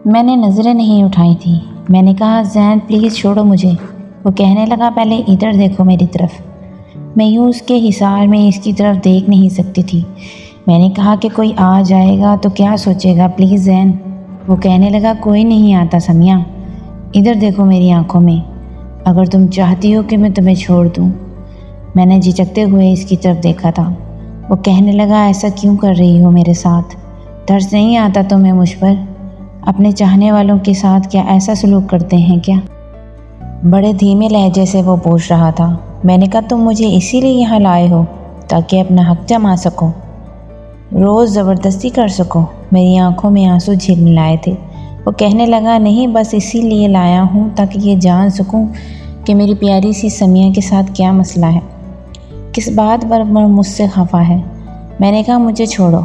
میں نے نظریں نہیں اٹھائی تھی۔ میں نے کہا زین پلیز چھوڑو مجھے۔ وہ کہنے لگا پہلے ادھر دیکھو میری طرف۔ میں یوں اس کے حصار میں اس کی طرف دیکھ نہیں سکتی تھی۔ میں نے کہا کہ کوئی آ جائے گا تو کیا سوچے گا، پلیز زین۔ وہ کہنے لگا کوئی نہیں آتا سمیہ، ادھر دیکھو میری آنکھوں میں، اگر تم چاہتی ہو کہ میں تمہیں چھوڑ دوں۔ میں نے جھجکتے ہوئے اس کی طرف دیکھا تھا۔ وہ کہنے لگا ایسا کیوں کر رہی ہو میرے ساتھ؟ ترس نہیں آتا تمہیں مجھ پر؟ اپنے چاہنے والوں کے ساتھ کیا ایسا سلوک کرتے ہیں کیا؟ بڑے دھیمے لہجے سے وہ پوچھ رہا تھا۔ میں نے کہا تم مجھے اسی لیے یہاں لائے ہو تاکہ اپنا حق جما سکو، روز زبردستی کر سکو۔ میری آنکھوں میں آنسو جھلنے لائے تھے۔ وہ کہنے لگا نہیں، بس اسی لیے لایا ہوں تاکہ یہ جان سکوں کہ میری پیاری سی سمیہ کے ساتھ کیا مسئلہ ہے، کس بات پر مجھ سے خفا ہے۔ میں نے کہا مجھے چھوڑو۔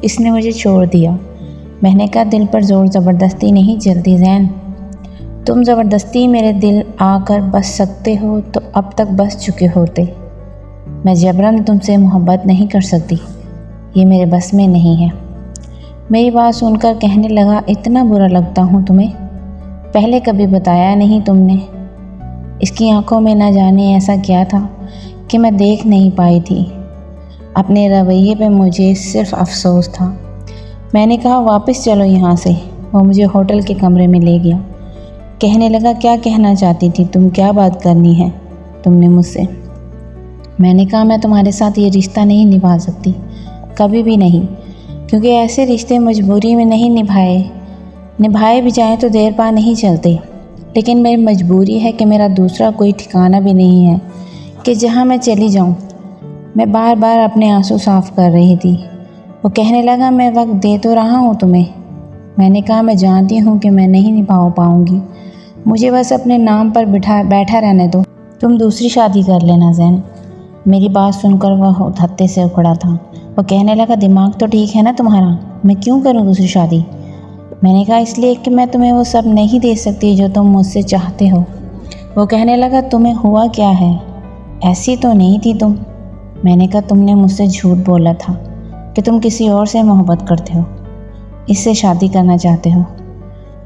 اس نے مجھے چھوڑ دیا۔ میں نے کہا دل پر زور زبردستی نہیں چلتی زین، تم زبردستی میرے دل آ کر بس سکتے ہو تو اب تک بس چکے ہوتے۔ میں جبراً تم سے محبت نہیں کر سکتی، یہ میرے بس میں نہیں ہے۔ میری بات سن کر کہنے لگا اتنا برا لگتا ہوں تمہیں؟ پہلے کبھی بتایا نہیں تم نے۔ اس کی آنکھوں میں نہ جانے ایسا کیا تھا کہ میں دیکھ نہیں پائی تھی۔ اپنے رویے پہ مجھے صرف افسوس تھا۔ میں نے کہا واپس چلو یہاں سے۔ وہ مجھے ہوٹل کے کمرے میں لے گیا۔ کہنے لگا کیا کہنا چاہتی تھی تم، کیا بات کرنی ہے تم نے مجھ سے؟ میں نے کہا میں تمہارے ساتھ یہ رشتہ نہیں نبھا سکتی، کبھی بھی نہیں، کیونکہ ایسے رشتے مجبوری میں نہیں نبھائے بھی جائیں تو دیر پا نہیں چلتے۔ لیکن میری مجبوری ہے کہ میرا دوسرا کوئی ٹھکانہ بھی نہیں ہے کہ جہاں میں چلی جاؤں۔ میں بار بار اپنے آنسو صاف کر رہی تھی۔ وہ کہنے لگا میں وقت دے تو رہا ہوں تمہیں۔ میں نے کہا میں جانتی ہوں کہ میں نہیں نبھا پاؤں گی، مجھے بس اپنے نام پر بیٹھا رہنے دو، تم دوسری شادی کر لینا زین۔ میری بات سن کر وہ ہتھے سے اکھڑا تھا۔ وہ کہنے لگا دماغ تو ٹھیک ہے نا تمہارا، میں کیوں کروں دوسری شادی؟ میں نے کہا اس لیے کہ میں تمہیں وہ سب نہیں دے سکتی جو تم مجھ سے چاہتے ہو۔ وہ کہنے لگا تمہیں ہوا کیا ہے، ایسی تو نہیں تھی تم۔ میں نے کہا تم نے مجھ سے جھوٹ بولا تھا کہ تم کسی اور سے محبت کرتے ہو، اس سے شادی کرنا چاہتے ہو۔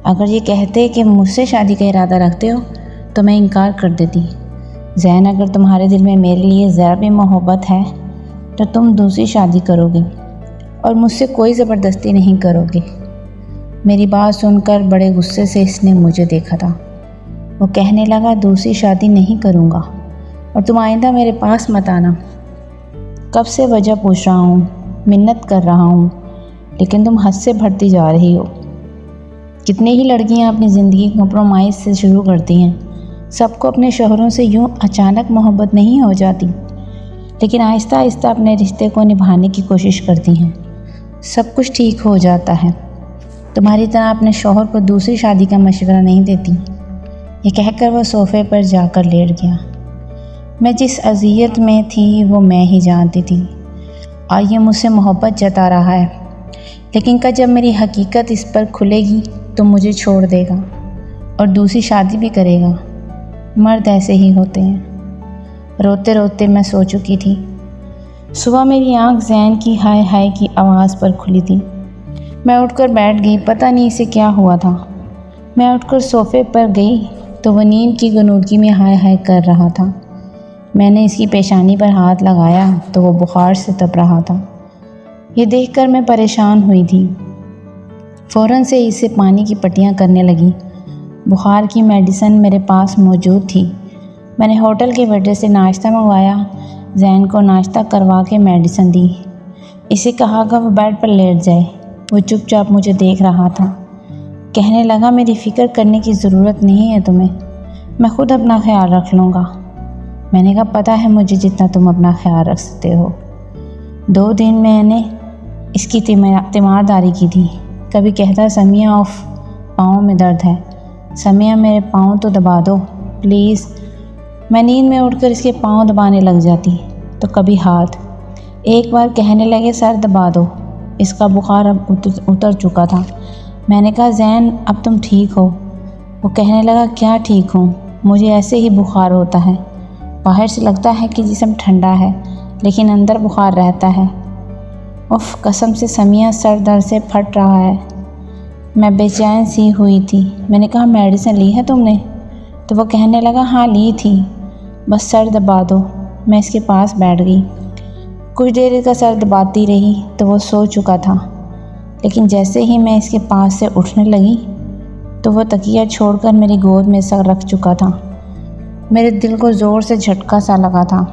اگر یہ کہتے کہ مجھ سے شادی کا ارادہ رکھتے ہو تو میں انکار کر دیتی۔ زین اگر تمہارے دل میں میرے لیے ذرا بھی محبت ہے تو تم دوسری شادی کرو گے اور مجھ سے کوئی زبردستی نہیں کرو گے۔ میری بات سن کر بڑے غصے سے اس نے مجھے دیکھا تھا۔ وہ کہنے لگا دوسری شادی نہیں کروں گا اور تم آئندہ میرے پاس مت آنا۔ کب سے وجہ پوچھ رہا ہوں، منت کر رہا ہوں، لیکن تم حد سے بڑھتی جا رہی ہو۔ کتنی ہی لڑکیاں اپنی زندگی کمپرومائز سے شروع کرتی ہیں، سب کو اپنے شوہروں سے یوں اچانک محبت نہیں ہو جاتی، لیکن آہستہ آہستہ اپنے رشتے کو نبھانے کی کوشش کرتی ہیں، سب کچھ ٹھیک ہو جاتا ہے۔ تمہاری طرح اپنے شوہر کو دوسری شادی کا مشورہ نہیں دیتی۔ یہ کہہ کر وہ صوفے پر جا کر لیٹ گیا۔ میں جس اذیت میں تھی وہ میں ہی جانتی تھی۔ آج یہ مجھ سے محبت جتا رہا ہے، لیکن کل جب میری حقیقت اس پر کھلے گی تو مجھے چھوڑ دے گا اور دوسری شادی بھی کرے گا۔ مرد ایسے ہی ہوتے ہیں۔ روتے روتے میں سو چکی تھی۔ صبح میری آنکھ زین کی ہائے ہائے کی آواز پر کھلی تھی۔ میں اٹھ کر بیٹھ گئی، پتہ نہیں اسے کیا ہوا تھا۔ میں اٹھ کر صوفے پر گئی تو وہ نیند کی غنودگی میں ہائے ہائے کر رہا تھا۔ میں نے اس کی پیشانی پر ہاتھ لگایا تو وہ بخار سے تپ رہا تھا۔ یہ دیکھ کر میں پریشان ہوئی تھی۔ فوراً سے اسے پانی کی پٹیاں کرنے لگی۔ بخار کی میڈیسن میرے پاس موجود تھی۔ میں نے ہوٹل کے ویٹر سے ناشتہ منگوایا، زین کو ناشتہ کروا کے میڈیسن دی۔ اسے کہا کہ وہ بیڈ پر لیٹ جائے۔ وہ چپ چاپ مجھے دیکھ رہا تھا۔ کہنے لگا میری فکر کرنے کی ضرورت نہیں ہے تمہیں، میں خود اپنا خیال رکھ لوں گا۔ میں نے کہا پتہ ہے مجھے جتنا تم اپنا خیال رکھ سکتے ہو۔ 2 دن میں نے اس کی تیمارداری کی تھی۔ کبھی کہتا سمیہ اف پاؤں میں درد ہے، سمیہ میرے پاؤں تو دبا دو پلیز۔ میں نیند میں اٹھ کر اس کے پاؤں دبانے لگ جاتی، تو کبھی ہاتھ۔ ایک بار کہنے لگے سر دبا دو۔ اس کا بخار اب اتر چکا تھا۔ میں نے کہا زین اب تم ٹھیک ہو؟ وہ کہنے لگا کیا ٹھیک ہوں، مجھے ایسے ہی بخار ہوتا ہے، باہر سے لگتا ہے کہ جسم ٹھنڈا ہے لیکن اندر بخار رہتا ہے۔ اف قسم سے سمیہ سر درد سے پھٹ رہا ہے۔ میں بے چین سی ہوئی تھی۔ میں نے کہا میڈیسن لی ہے تم نے؟ تو وہ کہنے لگا ہاں لی تھی، بس سر دبا دو۔ میں اس کے پاس بیٹھ گئی، کچھ دیر اس کا سر دباتی رہی تو وہ سو چکا تھا، لیکن جیسے ہی میں اس کے پاس سے اٹھنے لگی تو وہ تکیہ چھوڑ کر میری گود میں سر رکھ چکا تھا۔ میرے دل کو زور سے جھٹکا سا لگا تھا،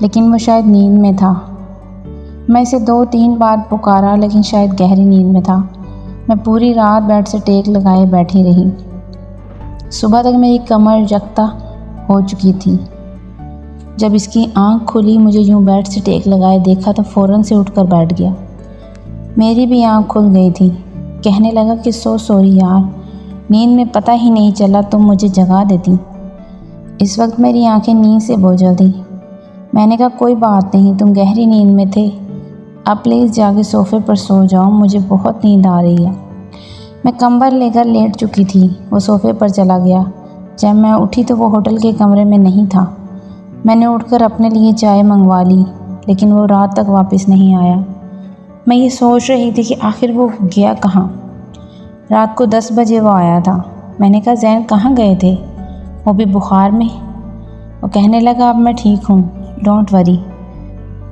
لیکن وہ شاید نیند میں تھا۔ میں اسے 2-3 بار پکارا لیکن شاید گہری نیند میں تھا۔ میں پوری رات بیڈ سے ٹیک لگائے بیٹھی رہی۔ صبح تک میری کمر یکتا ہو چکی تھی۔ جب اس کی آنکھ کھلی، مجھے یوں بیڈ سے ٹیک لگائے دیکھا تو فوراً سے اٹھ کر بیٹھ گیا۔ میری بھی آنکھ کھل گئی تھی۔ کہنے لگا کہ سوری یار، نیند میں پتہ ہی نہیں چلا، تم مجھے جگا دیتی۔ اس وقت میری آنکھیں نیند سے بوجھل تھیں۔ میں نے کہا کوئی بات نہیں، تم گہری نیند میں تھے، اب پلیز جا کے صوفے پر سو جاؤ، مجھے بہت نیند آ رہی ہے۔ میں کمبل لے کر لیٹ چکی تھی۔ وہ صوفے پر چلا گیا۔ جب میں اٹھی تو وہ ہوٹل کے کمرے میں نہیں تھا۔ میں نے اٹھ کر اپنے لیے چائے منگوا لی، لیکن وہ رات تک واپس نہیں آیا۔ میں یہ سوچ رہی تھی کہ آخر وہ گیا کہاں۔ رات کو 10 بجے وہ آیا تھا۔ میں نے کہا زین کہاں گئے تھے؟ وہ بھی بخار میں؟ وہ کہنے لگا اب میں ٹھیک ہوں، ڈونٹ وری۔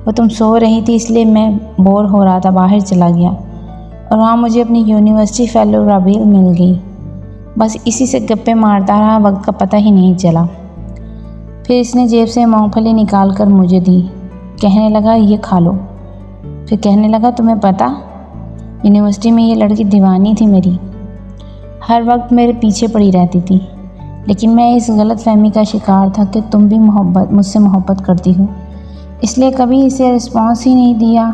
وہ تم سو رہی تھی اس لیے میں بور ہو رہا تھا، باہر چلا گیا، اور وہاں مجھے اپنی یونیورسٹی فیلو رابیل مل گئی۔ بس اسی سے گپے مارتا رہا، وقت کا پتہ ہی نہیں چلا۔ پھر اس نے جیب سے مونگ پھلی نکال کر مجھے دی، کہنے لگا یہ کھا لو۔ پھر کہنے لگا تمہیں پتہ، یونیورسٹی میں یہ لڑکی دیوانی تھی میری، ہر وقت میرے پیچھے پڑی رہتی تھی، لیکن میں اس غلط فہمی کا شکار تھا کہ تم بھی مجھ سے محبت کرتی ہو، اس لیے کبھی اسے رسپانس ہی نہیں دیا،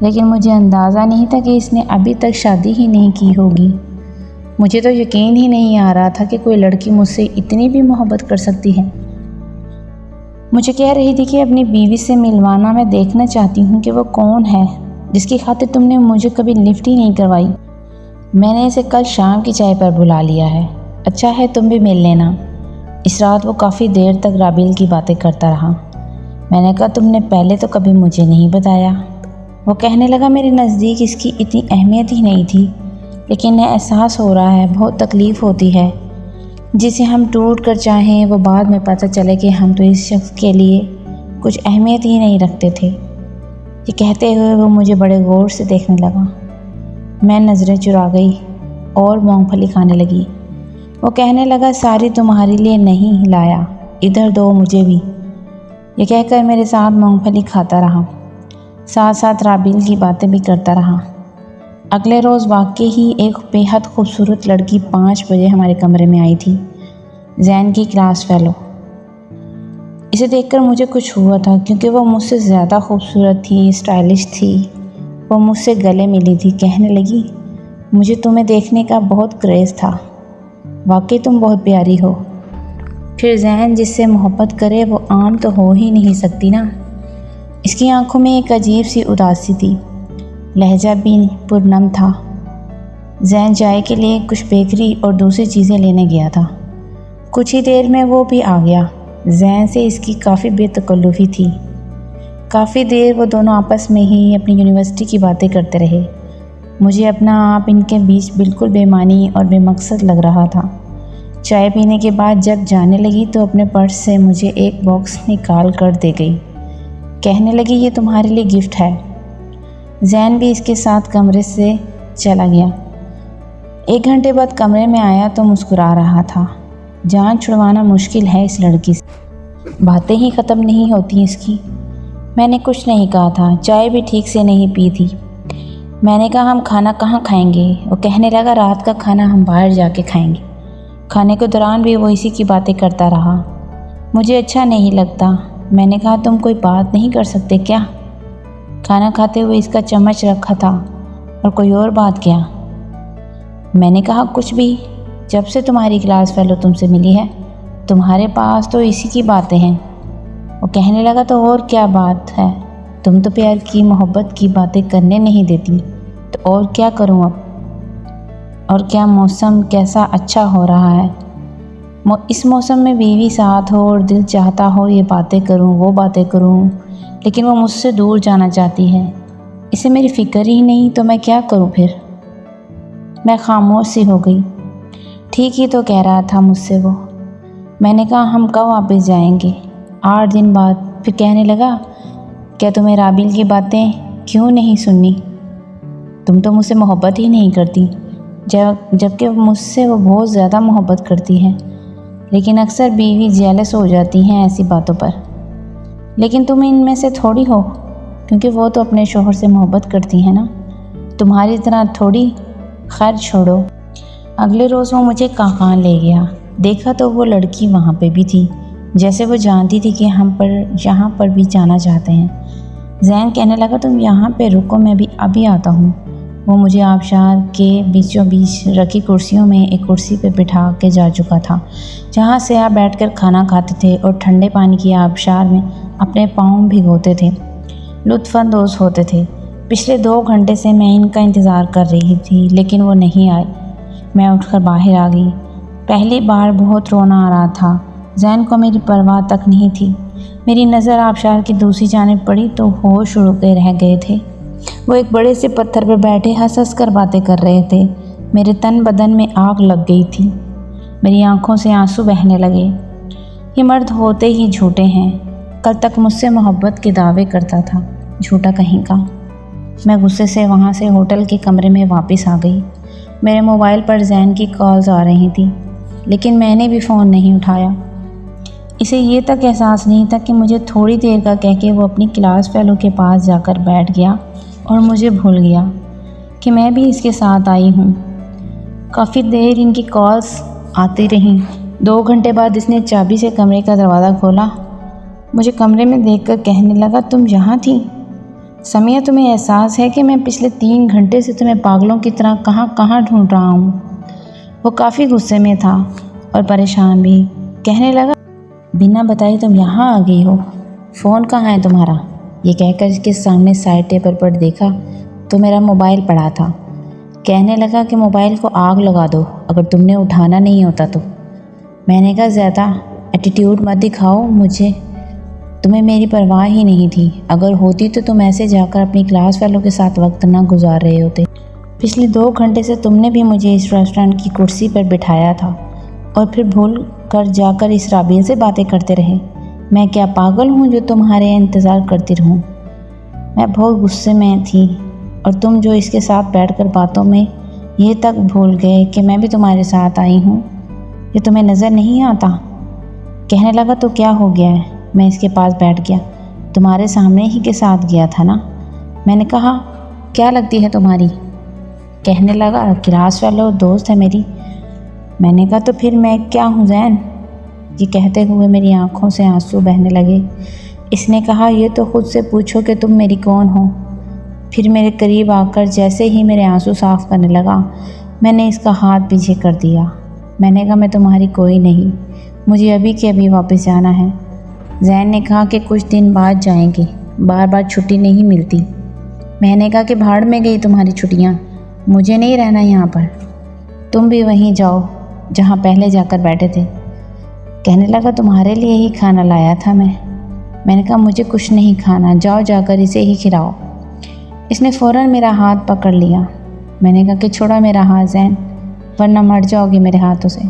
لیکن مجھے اندازہ نہیں تھا کہ اس نے ابھی تک شادی ہی نہیں کی ہوگی۔ مجھے تو یقین ہی نہیں آ رہا تھا کہ کوئی لڑکی مجھ سے اتنی بھی محبت کر سکتی ہے۔ مجھے کہہ رہی تھی کہ اپنی بیوی سے ملوانا، میں دیکھنا چاہتی ہوں کہ وہ کون ہے جس کی خاطر تم نے مجھے کبھی لفٹ ہی نہیں کروائی۔ میں نے اسے کل شام کی چائے پر بلا لیا ہے، اچھا ہے تم بھی مل لینا۔ اس رات وہ کافی دیر تک رابیل کی باتیں کرتا رہا۔ میں نے کہا تم نے پہلے تو کبھی مجھے نہیں بتایا۔ وہ کہنے لگا میرے نزدیک اس کی اتنی اہمیت ہی نہیں تھی، لیکن احساس ہو رہا ہے بہت تکلیف ہوتی ہے جسے ہم ٹوٹ کر چاہیں وہ بعد میں پتہ چلے کہ ہم تو اس شخص کے لیے کچھ اہمیت ہی نہیں رکھتے تھے۔ یہ کہتے ہوئے وہ مجھے بڑے غور سے دیکھنے لگا۔ میں نظریں چرا گئی اور مونگ پھلی کھانے لگی۔ وہ کہنے لگا ساری تمہارے لیے نہیں لایا، ادھر دو مجھے بھی۔ یہ کہہ کر میرے ساتھ مونگ پھلی کھاتا رہا، ساتھ ساتھ رابیل کی باتیں بھی کرتا رہا۔ اگلے روز واقعی ہی ایک بے حد خوبصورت لڑکی 5 بجے ہمارے کمرے میں آئی تھی، زین کی کلاس فیلو۔ اسے دیکھ کر مجھے کچھ ہوا تھا کیونکہ وہ مجھ سے زیادہ خوبصورت تھی، اسٹائلش تھی۔ وہ مجھ سے گلے ملی تھی، کہنے لگی مجھے تمہیں دیکھنے کا بہت کریز تھا، واقعی تم بہت پیاری ہو۔ پھر زین جس سے محبت کرے وہ عام تو ہو ہی نہیں سکتی نا۔ اس کی آنکھوں میں ایک عجیب سی اداسی تھی، لہجہ بھی پرنم تھا۔ زین چائے کے لیے کچھ بیکری اور دوسری چیزیں لینے گیا تھا۔ کچھ ہی دیر میں وہ بھی آ گیا۔ زین سے اس کی کافی بے تکلفی تھی۔ کافی دیر وہ دونوں آپس میں ہی اپنی یونیورسٹی کی باتیں کرتے رہے۔ مجھے اپنا آپ ان کے بیچ بالکل بے معنی اور بے مقصد لگ رہا تھا۔ چائے پینے کے بعد جب جانے لگی تو اپنے پرس سے مجھے ایک باکس نکال کر دے گئی، کہنے لگی یہ تمہارے لیے گفٹ ہے۔ زین بھی اس کے ساتھ کمرے سے چلا گیا۔ 1 گھنٹے بعد کمرے میں آیا تو مسکرا رہا تھا۔ جان چھڑوانا مشکل ہے اس لڑکی سے، باتیں ہی ختم نہیں ہوتی اس کی۔ میں نے کچھ نہیں کہا تھا، چائے بھی ٹھیک سے نہیں پی تھی۔ میں نے کہا ہم کھانا کہاں کھائیں گے؟ وہ کہنے لگا رات کا کھانا ہم باہر جا کے کھائیں گے۔ کھانے کے دوران بھی وہ اسی کی باتیں کرتا رہا۔ مجھے اچھا نہیں لگتا۔ میں نے کہا تم کوئی بات نہیں کر سکتے کیا؟ کھانا کھاتے ہوئے اس کا چمچ رکھا تھا، اور کوئی اور بات کیا؟ میں نے کہا کچھ بھی، جب سے تمہاری کلاس فیلو تم سے ملی ہے تمہارے پاس تو اسی کی باتیں ہیں۔ وہ کہنے لگا تو اور کیا بات ہے؟ تم تو پیار کی محبت کی باتیں کرنے نہیں دیتی، تو اور کیا کروں اب؟ اور کیا موسم کیسا اچھا ہو رہا ہے، اس موسم میں بیوی ساتھ ہو اور دل چاہتا ہو یہ باتیں کروں وہ باتیں کروں، لیکن وہ مجھ سے دور جانا چاہتی ہے۔ اسے میری فکر ہی نہیں تو میں کیا کروں پھر؟ میں خاموش سی ہو گئی۔ ٹھیک ہی تو کہہ رہا تھا مجھ سے وہ۔ میں نے کہا ہم کب واپس جائیں گے؟ 8 دن بعد۔ پھر کہنے لگا کیا تمہیں رابیل کی باتیں کیوں نہیں سننی؟ تم تو مجھ سے محبت ہی نہیں کرتی، جبکہ مجھ سے وہ بہت زیادہ محبت کرتی ہے، لیکن اکثر بیوی جیلس ہو جاتی ہیں ایسی باتوں پر۔ لیکن تم ان میں سے تھوڑی ہو، کیونکہ وہ تو اپنے شوہر سے محبت کرتی ہیں نا، تمہاری طرح تھوڑی۔ خیر چھوڑو۔ اگلے روز وہ مجھے کہاں لے گیا۔ دیکھا تو وہ لڑکی وہاں پہ بھی تھی، جیسے وہ جانتی تھی کہ ہم یہاں پر بھی جانا چاہتے ہیں۔ زین کہنے لگا تم یہاں پہ رکو، میں بھی ابھی آتا ہوں۔ وہ مجھے آبشار کے بیچوں بیچ رکھی کرسیوں میں ایک کرسی پہ بٹھا کے جا چکا تھا، جہاں سے آپ بیٹھ کر کھانا کھاتے تھے اور ٹھنڈے پانی کی آبشار میں اپنے پاؤں بھگوتے تھے، لطف اندوز ہوتے تھے۔ پچھلے 2 گھنٹے سے میں ان کا انتظار کر رہی تھی، لیکن وہ نہیں آئے۔ میں اٹھ کر باہر آ گئی۔ پہلی بار بہت رونا آ رہا تھا۔ زین کو میری پرواہ تک نہیں تھی۔ میری نظر آبشار کی دوسری جانب پڑی تو ہوش اڑ کے رہ گئے تھے۔ وہ ایک بڑے سے پتھر پہ بیٹھے ہنس ہنس کر باتیں کر رہے تھے۔ میرے تن بدن میں آگ لگ گئی تھی، میری آنکھوں سے آنسو بہنے لگے۔ یہ مرد ہوتے ہی جھوٹے ہیں۔ کل تک مجھ سے محبت کے دعوے کرتا تھا، جھوٹا کہیں کا۔ میں غصے سے وہاں سے ہوٹل کے کمرے میں واپس آ گئی۔ میرے موبائل پر زین کی کالز آ رہی تھیں، لیکن میں نے بھی فون نہیں اٹھایا۔ اسے یہ تک احساس نہیں تھا کہ مجھے تھوڑی دیر کا کہہ کے وہ اپنی کلاس فیلو کے پاس جا کر بیٹھ گیا اور مجھے بھول گیا کہ میں بھی اس کے ساتھ آئی ہوں۔ کافی دیر ان کی کالز آتی رہیں۔ 2 گھنٹے بعد اس نے چابی سے کمرے کا دروازہ کھولا، مجھے کمرے میں دیکھ کر کہنے لگا تم یہاں تھی؟ سمیہ تمہیں احساس ہے کہ میں پچھلے 3 گھنٹے سے تمہیں پاگلوں کی طرح کہاں کہاں ڈھونڈ رہا ہوں؟ وہ کافی غصے میں تھا اور پریشان بھی۔ کہنے لگا بنا بتائے تم یہاں آ گئی ہو، فون کہاں ہے تمہارا؟ یہ کہہ کر اس کے سامنے سائڈ ٹیبل پر دیکھا تو میرا موبائل پڑا تھا۔ کہنے لگا کہ موبائل کو آگ لگا دو اگر تم نے اٹھانا نہیں ہوتا تو۔ میں نے کہا زیادہ ایٹیٹیوڈ مت دکھاؤ مجھے، تمہیں میری پرواہ ہی نہیں تھی۔ اگر ہوتی تو تم ایسے جا کر اپنی کلاس والوں کے ساتھ وقت نہ گزار رہے ہوتے۔ پچھلے 2 گھنٹے سے تم نے بھی مجھے اس ریسٹورنٹ کی کرسی پر بٹھایا تھا اور پھر بھول کر جا کر اس رابیل سے باتیں کرتے رہے۔ میں کیا پاگل ہوں جو تمہارے انتظار کرتی رہوں؟ میں بہت غصے میں تھی اور تم جو اس کے ساتھ بیٹھ کر باتوں میں یہ تک بھول گئے کہ میں بھی تمہارے ساتھ آئی ہوں، یہ تمہیں نظر نہیں آتا؟ کہنے لگا تو کیا ہو گیا ہے؟ میں اس کے پاس بیٹھ گیا۔ تمہارے سامنے ہی کے ساتھ گیا تھا نا؟ میں نے کہا کیا لگتی ہے تمہاری؟ کہنے لگا کلاس فیلو دوست ہے میری۔ میں نے کہا تو پھر میں کیا ہوں زین؟ یہ کہتے ہوئے میری آنکھوں سے آنسو بہنے لگے۔ اس نے کہا یہ تو خود سے پوچھو کہ تم میری کون ہو۔ پھر میرے قریب آ کر جیسے ہی میرے آنسو صاف کرنے لگا، میں نے اس کا ہاتھ پیچھے کر دیا۔ میں نے کہا میں تمہاری کوئی نہیں، مجھے ابھی کے ابھی واپس جانا ہے۔ زین نے کہا کہ کچھ دن بعد جائیں گے، بار بار چھٹی نہیں ملتی۔ میں نے کہا کہ بھاڑ میں گئی تمہاری چھٹیاں، مجھے نہیں رہنا یہاں پر، تم بھی وہیں جاؤ جہاں پہلے جا کر بیٹھے تھے۔ کہنے لگا تمہارے لیے ہی کھانا لایا تھا میں نے کہا مجھے کچھ نہیں کھانا، جاؤ جا کر اسے ہی کھلاؤ۔ اس نے فوراً میرا ہاتھ پکڑ لیا۔ میں نے کہا کہ چھوڑا میرا ہاتھ زین، ورنہ مر جاؤ گے میرے ہاتھوں سے۔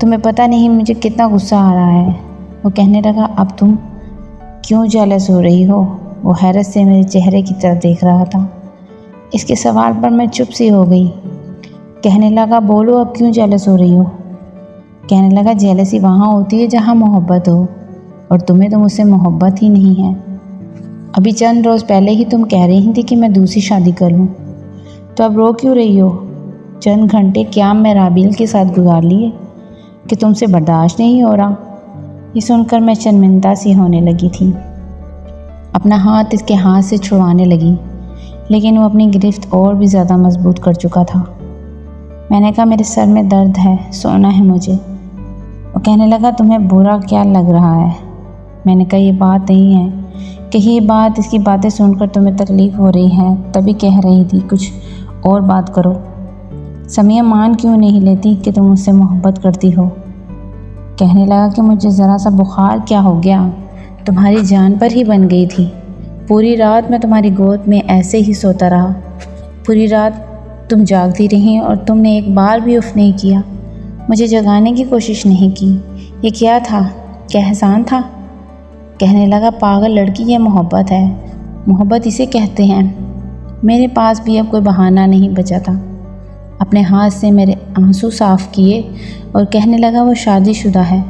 تمہیں پتہ نہیں مجھے کتنا غصہ آ رہا ہے۔ وہ کہنے لگا اب تم کیوں جیلس ہو رہی ہو؟ وہ حیرت سے میرے چہرے کی طرف دیکھ رہا تھا۔ اس کے سوال پر میں چپ سی ہو گئی۔ کہنے لگا بولو اب کیوں جیلس ہو رہی ہو؟ کہنے لگا جیلسی وہاں ہوتی ہے جہاں محبت ہو، اور تمہیں تو مجھ سے محبت ہی نہیں ہے۔ ابھی چند روز پہلے ہی تم کہہ رہی تھی کہ میں دوسری شادی کر لوں، تو اب رو کیوں رہی ہو؟ چند گھنٹے قیام میں رابیل کے ساتھ گزار لیے کہ تم سے برداشت نہیں ہو رہا؟ یہ سن کر میں شرمندہ سی ہونے لگی تھی، اپنا ہاتھ اس کے ہاتھ سے چھڑوانے لگی، لیکن وہ اپنی گرفت اور بھی زیادہ مضبوط کر چکا تھا۔ میں نے کہا میرے سر میں درد ہے، سونا ہے مجھے۔ وہ کہنے لگا تمہیں برا کیا لگ رہا ہے؟ میں نے کہا یہ بات نہیں ہے کہ یہ بات، اس کی باتیں سن کر تمہیں تکلیف ہو رہی ہے، تبھی کہہ رہی تھی کچھ اور بات کرو۔ سمیہ مان کیوں نہیں لیتی کہ تم مجھ سے محبت کرتی ہو؟ کہنے لگا کہ مجھے ذرا سا بخار کیا ہو گیا، تمہاری جان پر ہی بن گئی تھی۔ پوری رات میں تمہاری گود میں ایسے ہی سوتا رہا، پوری رات تم جاگتی رہی اور تم نے ایک بار بھی اف نہیں کیا، مجھے جگانے کی کوشش نہیں کی۔ یہ کیا تھا؟ کیا احسان تھا؟ کہنے لگا پاگل لڑکی، یہ محبت ہے، محبت اسے کہتے ہیں۔ میرے پاس بھی اب کوئی بہانہ نہیں بچا تھا۔ اپنے ہاتھ سے میرے آنسو صاف کیے اور کہنے لگا وہ شادی شدہ ہے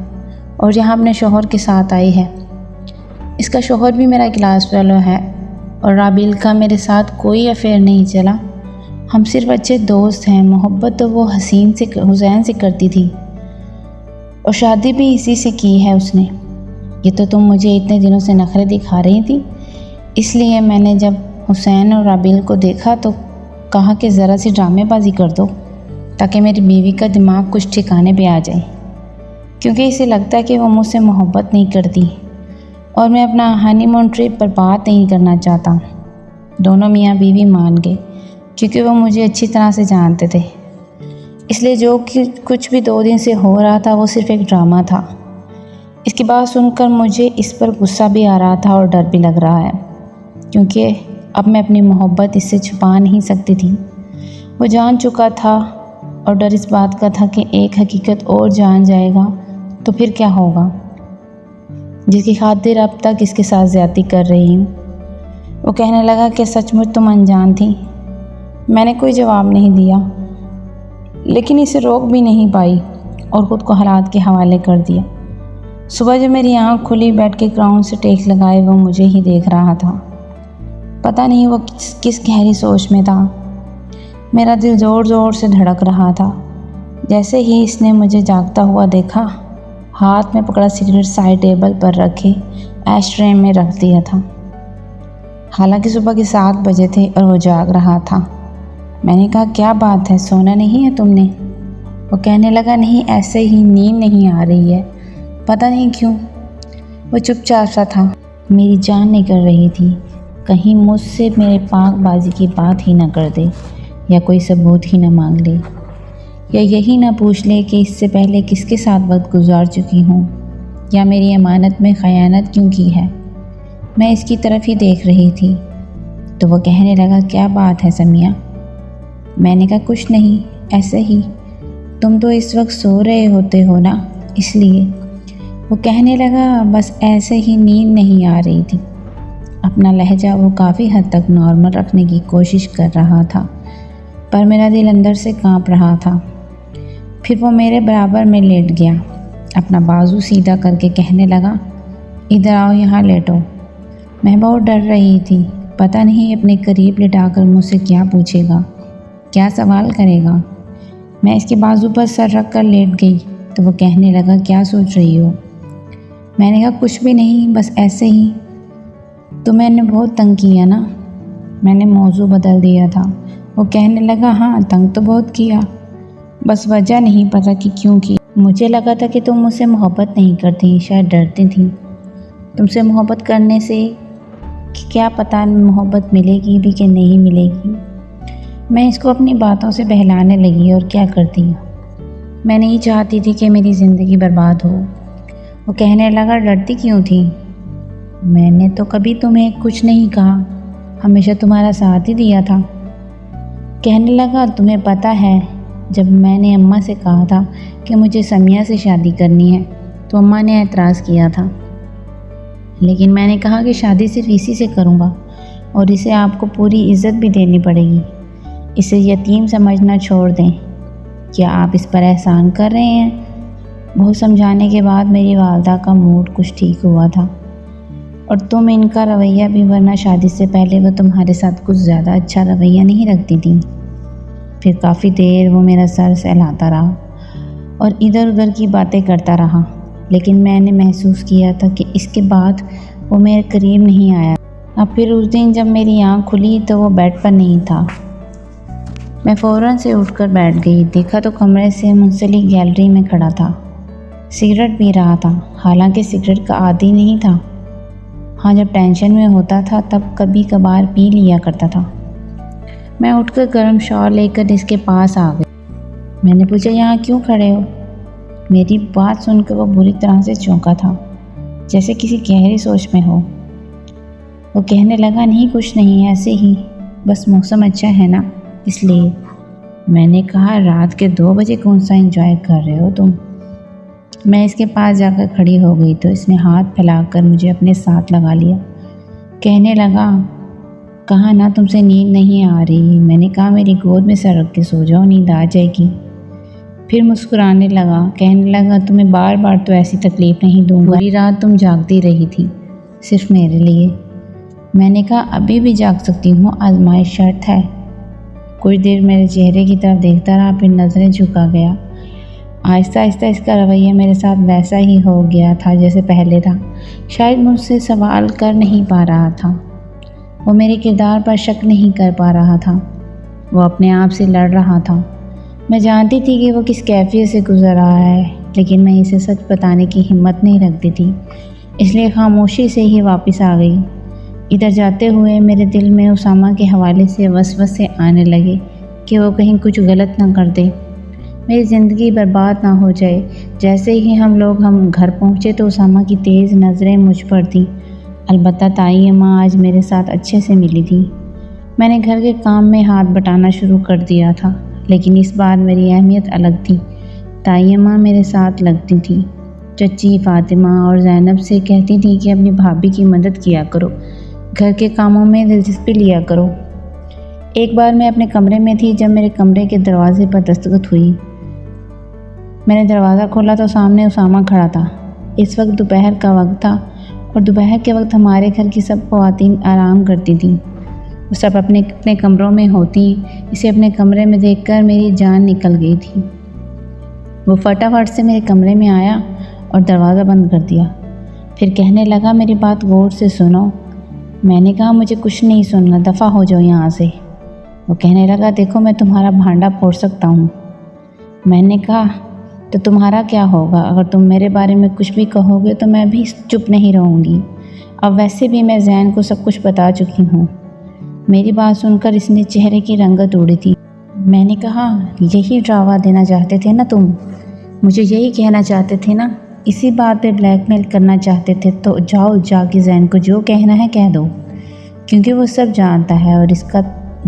اور یہاں اپنے شوہر کے ساتھ آئی ہے۔ اس کا شوہر بھی میرا کلاس فیلو ہے اور رابیل کا میرے ساتھ کوئی افیئر نہیں چلا، ہم صرف اچھے دوست ہیں۔ محبت تو وہ حسین سے کرتی تھی اور شادی بھی اسی سے کی ہے اس نے۔ یہ تو تم مجھے اتنے دنوں سے نخرے دکھا رہی تھی، اس لیے میں نے جب حسین اور رابیل کو دیکھا تو کہا کہ ذرا سی ڈرامے بازی کر دو تاکہ میری بیوی کا دماغ کچھ ٹھکانے پہ آ جائے، کیونکہ اسے لگتا ہے کہ وہ مجھ سے محبت نہیں کرتی اور میں اپنا ہانی مون ٹرپ پر بات نہیں کرنا چاہتا۔ دونوں میاں بیوی مان گئے کیونکہ وہ مجھے اچھی طرح سے جانتے تھے، اس لیے جو کچھ بھی 2 دن سے ہو رہا تھا وہ صرف ایک ڈرامہ تھا۔ اس کی بات سن کر مجھے اس پر غصہ بھی آ رہا تھا اور ڈر بھی لگ رہا ہے، کیونکہ اب میں اپنی محبت اس سے چھپا نہیں سکتی تھی۔ وہ جان چکا تھا اور ڈر اس بات کا تھا کہ ایک حقیقت اور جان جائے گا تو پھر کیا ہوگا، جس کی خاطر اب تک اس کے ساتھ زیادتی کر رہی ہوں۔ وہ کہنے لگا کہ سچ مچ تم انجان تھی۔ میں نے کوئی جواب نہیں دیا، لیکن اسے روک بھی نہیں پائی اور خود کو حالات کے حوالے کر دیا۔ صبح جب میری آنکھ کھلی، بیٹھ کے گراؤنڈ سے ٹیک لگائے وہ مجھے ہی دیکھ رہا تھا۔ پتہ نہیں وہ کس گہری سوچ میں تھا۔ میرا دل زور زور سے دھڑک رہا تھا۔ جیسے ہی اس نے مجھے جاگتا ہوا دیکھا، ہاتھ میں پکڑا سگریٹ سائڈ ٹیبل پر رکھے ایش ٹرے میں رکھ دیا تھا۔ حالانکہ صبح کے 7 بجے تھے اور وہ جاگ رہا تھا۔ میں نے کہا کیا بات ہے، سونا نہیں ہے تم نے؟ وہ کہنے لگا نہیں، ایسے ہی نیند نہیں آ رہی ہے، پتہ نہیں کیوں۔ وہ چپ چاپ سا تھا، میری جان نہیں کر رہی تھی کہیں مجھ سے میرے پاک بازی کی بات ہی نہ کر دے یا کوئی ثبوت ہی نہ مانگ لے، یا یہی نہ پوچھ لے کہ اس سے پہلے کس کے ساتھ وقت گزار چکی ہوں یا میری امانت میں خیانت کیوں کی ہے۔ میں اس کی طرف ہی دیکھ رہی تھی تو وہ کہنے لگا کیا بات ہے سمیہ؟ میں نے کہا کچھ نہیں، ایسے ہی، تم تو اس وقت سو رہے ہوتے ہو نا، اس لیے۔ وہ کہنے لگا بس ایسے ہی نیند نہیں آ رہی تھی۔ اپنا لہجہ وہ کافی حد تک نارمل رکھنے کی کوشش کر رہا تھا، پر میرا دل اندر سے کانپ رہا تھا۔ پھر وہ میرے برابر میں لیٹ گیا، اپنا بازو سیدھا کر کے کہنے لگا ادھر آؤ، یہاں لیٹو۔ میں بہت ڈر رہی تھی، پتہ نہیں اپنے قریب لٹا کر مجھ سے کیا پوچھے گا، کیا سوال کرے گا۔ میں اس کے بازو پر سر رکھ کر لیٹ گئی تو وہ کہنے لگا کیا سوچ رہی ہو؟ میں نے کہا کچھ بھی نہیں، بس ایسے ہی۔ تو میں نے بہت تنگ کیا نا؟ میں نے موضوع بدل دیا تھا۔ وہ کہنے لگا ہاں، تنگ تو بہت کیا، بس وجہ نہیں پتہ کہ کیوں کی۔ مجھے لگا تھا کہ تم مجھ سے محبت نہیں کرتی، شاید ڈرتی تھی تم سے محبت کرنے سے کہ کیا پتہ محبت ملے گی بھی کہ نہیں ملے گی۔ میں اس کو اپنی باتوں سے بہلانے لگی اور کیا کرتی، میں نہیں چاہتی تھی کہ میری زندگی برباد ہو۔ وہ کہنے لگا ڈرتی کیوں تھی؟ میں نے تو کبھی تمہیں کچھ نہیں کہا، ہمیشہ تمہارا ساتھ ہی دیا تھا۔ کہنے لگا تمہیں پتہ ہے جب میں نے اماں سے کہا تھا کہ مجھے سمیہ سے شادی کرنی ہے تو اماں نے اعتراض کیا تھا، لیکن میں نے کہا کہ شادی صرف اسی سے کروں گا اور اسے آپ کو پوری عزت بھی دینی پڑے گی، اسے یتیم سمجھنا چھوڑ دیں۔ کیا آپ اس پر احسان کر رہے ہیں؟ بہت سمجھانے کے بعد میری والدہ کا موڈ کچھ ٹھیک ہوا تھا، اور تم ان کا رویہ بھی، ورنہ شادی سے پہلے وہ تمہارے ساتھ کچھ زیادہ اچھا رویہ نہیں رکھتی تھی۔ پھر کافی دیر وہ میرا سر سہلاتا رہا اور ادھر ادھر کی باتیں کرتا رہا، لیکن میں نے محسوس کیا تھا کہ اس کے بعد وہ میرے قریب نہیں آیا۔ اب پھر اس دن جب میری آنکھ کھلی تو وہ بیڈ پر نہیں تھا۔ میں فوراً سے اٹھ کر بیٹھ گئی، دیکھا تو کمرے سے منسلک گیلری میں کھڑا تھا، سگریٹ پی رہا تھا، حالانکہ سگریٹ کا عادی نہیں تھا۔ ہاں، جب ٹینشن میں ہوتا تھا تب کبھی کبھار پی لیا کرتا تھا۔ میں اٹھ کر گرم شال لے کر اس کے پاس آ گئی۔ میں نے پوچھا یہاں کیوں کھڑے ہو؟ میری بات سن کر وہ بری طرح سے چونکا تھا، جیسے کسی گہری سوچ میں ہو۔ وہ کہنے لگا نہیں، کچھ نہیں، ایسے ہی، بس موسم اچھا ہے نا، اس لیے۔ میں نے کہا رات کے 2 بجے کون سا انجوائے کر رہے ہو تم؟ میں اس کے پاس جا کر کھڑی ہو گئی تو اس نے ہاتھ پھیلا کر مجھے اپنے ساتھ لگا لیا۔ کہنے لگا کہا نا تم سے نیند نہیں آ رہی؟ میں نے کہا میری گود میں سر رکھ کے سو جاؤ، نیند آ جائے گی۔ پھر مسکرانے لگا، کہنے لگا تمہیں بار بار تو ایسی تکلیف نہیں دوں گا، پوری رات تم جاگتی رہی تھی صرف میرے لیے۔ میں نے کہا ابھی بھی جاگ سکتی ہوں، آزمائش شرط ہے۔ کچھ دیر میرے چہرے کی طرف دیکھتا رہا، پھر نظریں جھکا گیا۔ آہستہ آہستہ اس کا رویہ میرے ساتھ ویسا ہی ہو گیا تھا جیسے پہلے تھا۔ شاید مجھ سے سوال کر نہیں پا رہا تھا، وہ میرے کردار پر شک نہیں کر پا رہا تھا، وہ اپنے آپ سے لڑ رہا تھا۔ میں جانتی تھی کہ وہ کس کیفیت سے گزر رہا ہے، لیکن میں اسے سچ بتانے کی ہمت نہیں رکھتی تھی، اس لیے خاموشی سے ہی واپس آ گئی۔ ادھر جاتے ہوئے میرے دل میں اسامہ کے حوالے سے وسوسے آنے لگے کہ وہ کہیں کچھ غلط نہ کر دے، میری زندگی برباد نہ ہو جائے۔ جیسے ہی ہم گھر پہنچے تو اسامہ کی تیز نظریں مجھ پر تھیں۔ البتہ تائی اماں آج میرے ساتھ اچھے سے ملی تھی۔ میں نے گھر کے کام میں ہاتھ بٹانا شروع کر دیا تھا، لیکن اس بار میری اہمیت الگ تھی۔ تائی اماں میرے ساتھ لگتی تھی، چچی فاطمہ اور زینب سے کہتی تھی کہ اپنی بھابھی کی مدد کیا کرو، گھر کے کاموں میں دلچسپی لیا کرو۔ ایک بار میں اپنے کمرے میں تھی جب میرے کمرے کے دروازے پر دستک ہوئی۔ میں نے دروازہ کھولا تو سامنے اسامہ کھڑا تھا۔ اس وقت دوپہر کا وقت تھا اور دوپہر کے وقت ہمارے گھر کی سب خواتین آرام کرتی تھیں، وہ سب اپنے اپنے کمروں میں ہوتی۔ اسے اپنے کمرے میں دیکھ کر میری جان نکل گئی تھی۔ وہ فٹافٹ سے میرے کمرے میں آیا اور دروازہ بند کر دیا، پھر کہنے لگا میری بات غور سے سنو۔ میں نے کہا مجھے کچھ نہیں سننا، دفع ہو جاؤ یہاں سے۔ وہ کہنے لگا دیکھو میں تمہارا بھانڈا پھوڑ سکتا ہوں۔ میں نے کہا تو تمہارا کیا ہوگا؟ اگر تم میرے بارے میں کچھ بھی کہو گے تو میں بھی چپ نہیں رہوں گی۔ اب ویسے بھی میں زین کو سب کچھ بتا چکی ہوں۔ میری بات سن کر اس نے چہرے کی رنگت اڑی تھی۔ میں نے کہا یہی ڈراوا دینا چاہتے تھے نا تم؟ مجھے یہی کہنا چاہتے تھے نا؟ اسی بات پہ بلیک میل کرنا چاہتے تھے تو جاؤ جا کے زین کو جو کہنا ہے کہہ دو، کیونکہ وہ سب جانتا ہے۔ اور اس کا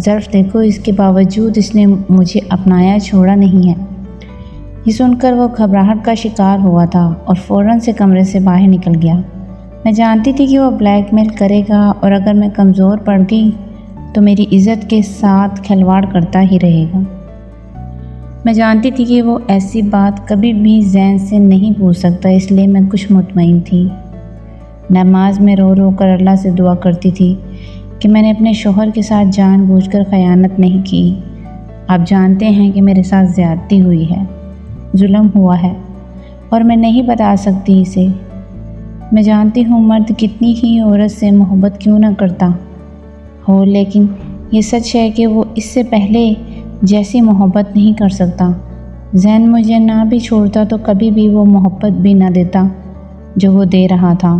ظرف دیکھو، اس کے باوجود اس نے مجھے اپنایا چھوڑا نہیں ہے۔ یہ سن کر وہ گھبراہٹ کا شکار ہوا تھا اور فوراً سے کمرے سے باہر نکل گیا۔ میں جانتی تھی کہ وہ بلیک میل کرے گا اور اگر میں کمزور پڑ گئی تو میری عزت کے ساتھ کھلواڑ کرتا ہی رہے گا۔ میں جانتی تھی کہ وہ ایسی بات کبھی بھی زین سے نہیں پوچھ سکتا، اس لیے میں کچھ مطمئن تھی۔ نماز میں رو رو کر اللہ سے دعا کرتی تھی کہ میں نے اپنے شوہر کے ساتھ جان بوجھ کر خیانت نہیں کی۔ آپ جانتے ہیں کہ میرے ساتھ زیادتی ہوئی ہے، ظلم ہوا ہے اور میں نہیں بتا سکتی اسے۔ میں جانتی ہوں مرد کتنی ہی عورت سے محبت کیوں نہ کرتا ہو، لیکن یہ سچ ہے کہ وہ اس سے پہلے جیسی محبت نہیں کر سکتا۔ زین مجھے نہ بھی چھوڑتا تو کبھی بھی وہ محبت بھی نہ دیتا جو وہ دے رہا تھا۔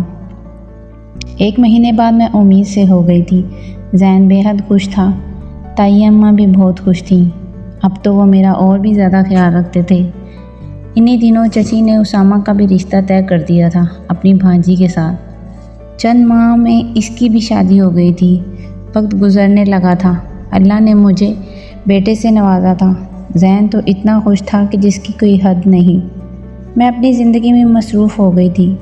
1 مہینے بعد میں امید سے ہو گئی تھی۔ زین بے حد خوش تھا، تائی اماں بھی بہت خوش تھیں، اب تو وہ میرا اور بھی زیادہ خیال رکھتے تھے۔ انہی دنوں چچی نے اسامہ کا بھی رشتہ طے کر دیا تھا اپنی بھانجی کے ساتھ۔ چند ماہ میں اس کی بھی شادی ہو گئی تھی۔ وقت گزرنے لگا تھا، اللہ نے مجھے بیٹے سے نوازا تھا۔ زین تو اتنا خوش تھا کہ جس کی کوئی حد نہیں۔ میں اپنی زندگی میں مصروف ہو گئی تھی۔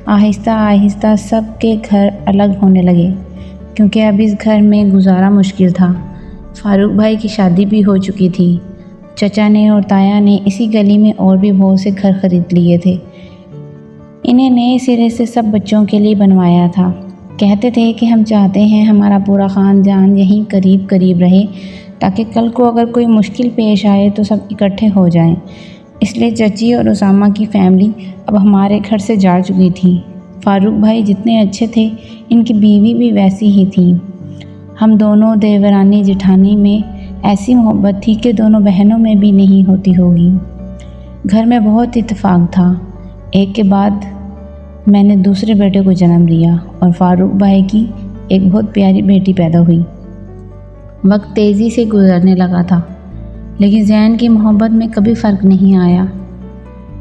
آہستہ آہستہ سب کے گھر الگ ہونے لگے، کیونکہ اب اس گھر میں گزارا مشکل تھا۔ فاروق بھائی کی شادی بھی ہو چکی تھی۔ چچا نے اور تایا نے اسی گلی میں اور بھی بہت سے گھر خرید لیے تھے۔ انہیں نئے سرے سے سب بچوں کے لیے بنوایا تھا۔ کہتے تھے کہ ہم چاہتے ہیں ہمارا پورا خاندان یہیں قریب قریب رہے تاکہ کل کو اگر کوئی مشکل پیش آئے تو سب اکٹھے ہو جائیں۔ اس لیے چچی اور اسامہ کی فیملی اب ہمارے گھر سے جا چکی تھی۔ فاروق بھائی جتنے اچھے تھے، ان کی بیوی بھی ویسی ہی تھی۔ ہم دونوں دیورانی جٹھانی میں ایسی محبت تھی کہ دونوں بہنوں میں بھی نہیں ہوتی ہوگی۔ گھر میں بہت اتفاق تھا۔ ایک کے بعد میں نے دوسرے بیٹے کو جنم دیا اور فاروق بھائی کی ایک بہت پیاری بیٹی پیدا ہوئی۔ وقت تیزی سے گزرنے لگا تھا، لیکن زین کی محبت میں کبھی فرق نہیں آیا۔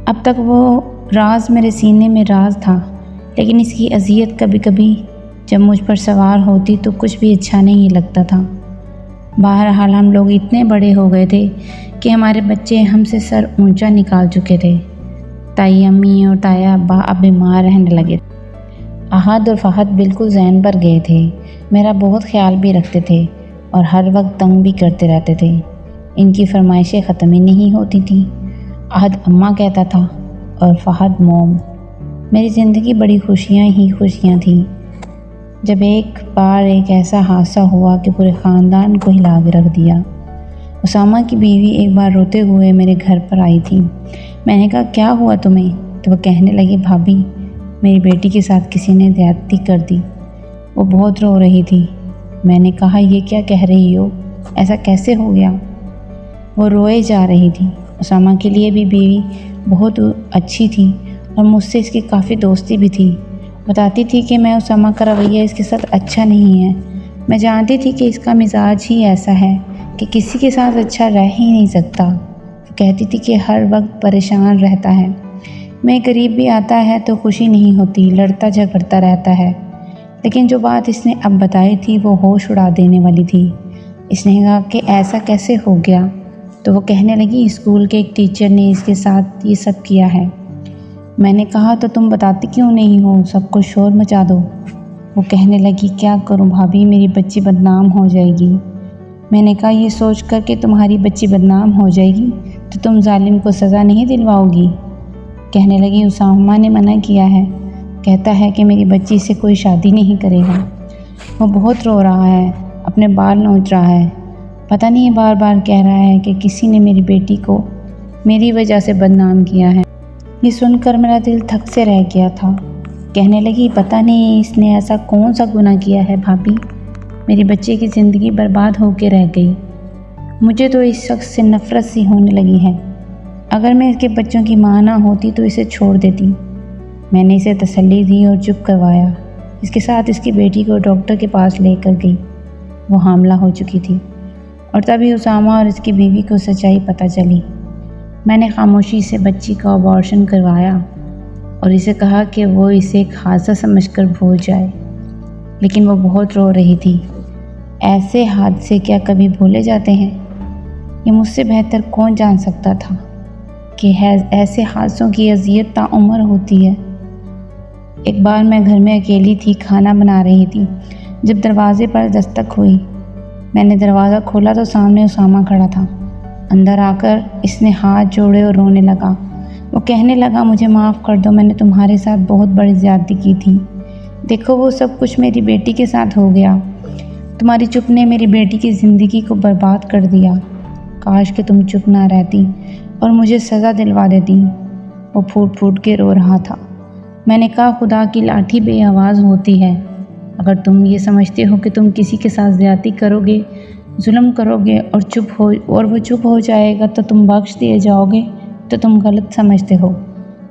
اب تک وہ راز میرے سینے میں راز تھا، لیکن اس کی اذیت کبھی کبھی جب مجھ پر سوار ہوتی تو کچھ بھی اچھا نہیں لگتا تھا۔ بہرحال ہم لوگ اتنے بڑے ہو گئے تھے کہ ہمارے بچے ہم سے سر اونچا نکال چکے تھے۔ تائی امی اور تایا ابا اب بیمار رہنے لگے۔ احد اور فہد بالکل ذہن پر گئے تھے، میرا بہت خیال بھی رکھتے تھے اور ہر وقت تنگ بھی کرتے رہتے تھے۔ ان کی فرمائشیں ختم ہی نہیں ہوتی تھیں۔ احد اماں کہتا تھا اور فہد موم۔ میری زندگی بڑی خوشیاں ہی خوشیاں تھیں، جب ایک بار ایک ایسا حادثہ ہوا کہ پورے خاندان کو ہلا کے رکھ دیا۔ اسامہ کی بیوی ایک بار روتے ہوئے میرے گھر پر آئی تھی۔ میں نے کہا کیا ہوا تمہیں؟ تو وہ کہنے لگی بھابھی میری بیٹی کے ساتھ کسی نے زیادتی کر دی۔ وہ بہت رو رہی تھی۔ میں نے کہا یہ کیا کہہ رہی ہو، ایسا کیسے ہو گیا؟ وہ روئے جا رہی تھی۔ اسامہ کے لیے بھی بیوی بہت اچھی تھی اور مجھ سے اس کی کافی دوستی بھی تھی۔ بتاتی تھی کہ میں اسامہ کا رویہ اس کے ساتھ اچھا نہیں ہے۔ میں جانتی تھی کہ اس کا مزاج ہی ایسا ہے کہ کسی کے ساتھ اچھا رہ ہی نہیں سکتا۔ وہ کہتی تھی کہ ہر وقت پریشان رہتا ہے، میں قریب بھی آتا ہے تو خوشی نہیں ہوتی، لڑتا جھگڑتا رہتا ہے۔ لیکن جو بات اس نے اب بتائی تھی وہ ہوش اڑا دینے والی تھی۔ اس نے کہا کہ ایسا کیسے ہو گیا؟ تو وہ کہنے لگی اسکول کے ایک ٹیچر نے اس کے ساتھ یہ سب کیا ہے۔ میں نے کہا تو تم بتاتی کیوں نہیں ہو، سب کو شور مچا دو۔ وہ کہنے لگی کیا کروں بھابھی، میری بچی بدنام ہو جائے گی۔ میں نے کہا یہ سوچ کر کہ تمہاری بچی بدنام ہو جائے گی تو تم ظالم کو سزا نہیں دلواؤ گی۔ کہنے لگی اسامہ نے منع کیا ہے، کہتا ہے کہ میری بچی سے کوئی شادی نہیں کرے گا۔ وہ بہت رو رہا ہے، اپنے بال نوچ رہا ہے، پتہ نہیں بار بار کہہ رہا ہے کہ کسی نے میری بیٹی کو میری وجہ سے بدنام کیا ہے۔ یہ سن کر میرا دل تھک سے رہ گیا تھا۔ کہنے لگی پتہ نہیں اس نے ایسا کون سا گناہ کیا ہے بھابھی، میری بچے کی زندگی برباد ہو کے رہ گئی۔ مجھے تو اس شخص سے نفرت سی ہونے لگی ہے۔ اگر میں اس کے بچوں کی ماں نہ ہوتی تو اسے چھوڑ دیتی۔ میں نے اسے تسلی دی اور چپ کروایا۔ اس کے ساتھ اس کی بیٹی کو ڈاکٹر کے پاس لے کر گئی۔ وہ حاملہ ہو چکی تھی اور تبھی اسامہ اور اس کی بیوی کو سچائی پتہ چلی۔ میں نے خاموشی سے بچی کا ابارشن کروایا اور اسے کہا کہ وہ اسے ایک حادثہ سمجھ کر بھول جائے، لیکن وہ بہت رو رہی تھی۔ ایسے حادثے کیا کبھی بھولے جاتے ہیں؟ یہ مجھ سے بہتر کون جان سکتا تھا کہ ایسے حادثوں کی اذیت تعمر ہوتی ہے۔ ایک بار میں گھر میں اکیلی تھی، کھانا بنا رہی تھی، جب دروازے پر دستک ہوئی۔ میں نے دروازہ کھولا تو سامنے اسامہ کھڑا تھا۔ اندر آ کر اس نے ہاتھ جوڑے اور رونے لگا۔ وہ کہنے لگا مجھے معاف کر دو، میں نے تمہارے ساتھ بہت بڑی زیادتی کی تھی۔ دیکھو وہ سب کچھ میری بیٹی کے ساتھ ہو گیا۔ تمہاری چپ نے میری بیٹی کی زندگی کو برباد کر دیا۔ کاش کہ تم چپ نہ رہتی اور مجھے سزا دلوا دیتی۔ وہ پھوٹ پھوٹ کے رو رہا تھا۔ میں نے کہا خدا کی لاٹھی بے آواز ہوتی ہے۔ اگر تم یہ سمجھتے ہو کہ تم کسی کے ساتھ زیادتی کرو گے، ظلم کرو گے اور وہ چپ ہو جائے گا تو تم بخش دیے جاؤ گے تو تم غلط سمجھتے ہو۔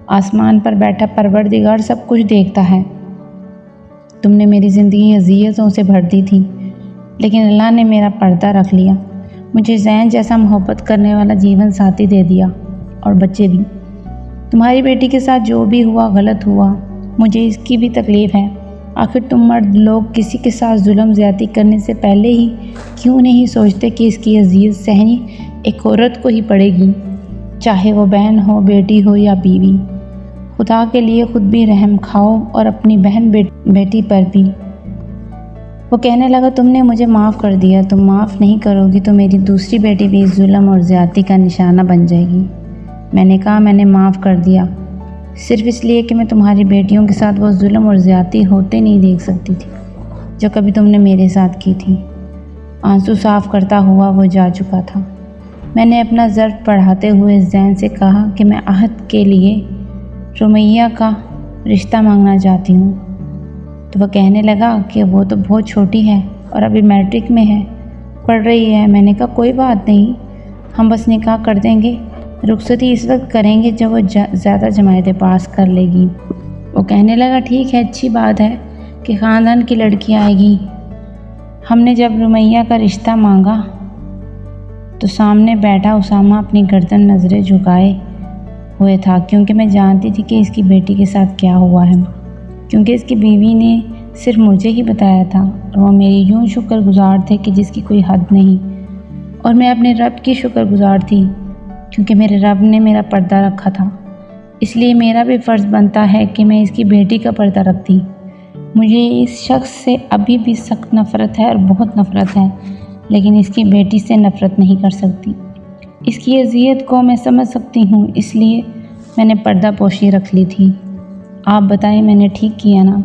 آسمان پر بیٹھا پروردگار سب کچھ دیکھتا ہے۔ تم نے میری زندگی اذیتوں سے بھر دی تھی، لیکن اللہ نے میرا پردہ رکھ لیا، مجھے زین جیسا محبت کرنے والا جیون ساتھی دے دیا اور بچے بھی۔ تمہاری بیٹی کے ساتھ جو بھی ہوا غلط ہوا، مجھے اس کی بھی تکلیف ہے۔ آخر تم مرد لوگ کسی کے ساتھ ظلم زیادتی کرنے سے پہلے ہی کیوں نہیں سوچتے کہ اس کی اذیت سہنی ایک عورت کو ہی پڑے گی، چاہے وہ بہن ہو، بیٹی ہو یا بیوی۔ خدا کے لیے خود بھی رحم کھاؤ اور اپنی بہن بیٹی پر بھی۔ وہ کہنے لگا تم نے مجھے معاف کر دیا، تم معاف نہیں کرو گی تو میری دوسری بیٹی بھی ظلم اور زیادتی کا نشانہ بن جائے گی۔ میں نے کہا میں نے معاف کر دیا، صرف اس لیے کہ میں تمہاری بیٹیوں کے ساتھ وہ ظلم اور زیادتی ہوتے نہیں دیکھ سکتی تھی جو کبھی تم نے میرے ساتھ کی تھی۔ آنسو صاف کرتا ہوا وہ جا چکا تھا۔ میں نے اپنا ظرف پڑھاتے ہوئے زین سے کہا کہ میں احد کے لیے رمیہ کا رشتہ مانگنا چاہتی ہوں۔ تو وہ کہنے لگا کہ وہ تو بہت چھوٹی ہے اور ابھی میٹرک میں ہے، پڑھ رہی ہے۔ میں نے کہا کوئی بات نہیں، ہم بس نکاح کر دیں گے، رخصتی اس وقت کریں گے جب وہ زیادہ جماعتیں پاس کر لے گی۔ وہ کہنے لگا ٹھیک ہے، اچھی بات ہے کہ خاندان کی لڑکی آئے گی۔ ہم نے جب رمیہ کا رشتہ مانگا تو سامنے بیٹھا اسامہ اپنی گردن نظریں جھکائے ہوئے تھا، کیونکہ میں جانتی تھی کہ اس کی بیٹی کے ساتھ کیا ہوا ہے، کیونکہ اس کی بیوی نے صرف مجھے ہی بتایا تھا اور وہ میری یوں شکر گزار تھے کہ جس کی کوئی حد نہیں۔ اور میں اپنے رب کی شکر گزار تھی کیونکہ میرے رب نے میرا پردہ رکھا تھا، اس لیے میرا بھی فرض بنتا ہے کہ میں اس کی بیٹی کا پردہ رکھتی۔ مجھے اس شخص سے ابھی بھی سخت نفرت ہے اور بہت نفرت ہے، لیکن اس کی بیٹی سے نفرت نہیں کر سکتی۔ اس کی اذیت کو میں سمجھ سکتی ہوں، اس لیے میں نے پردہ پوشی رکھ لی تھی۔ آپ بتائیں میں نے ٹھیک کیا نا؟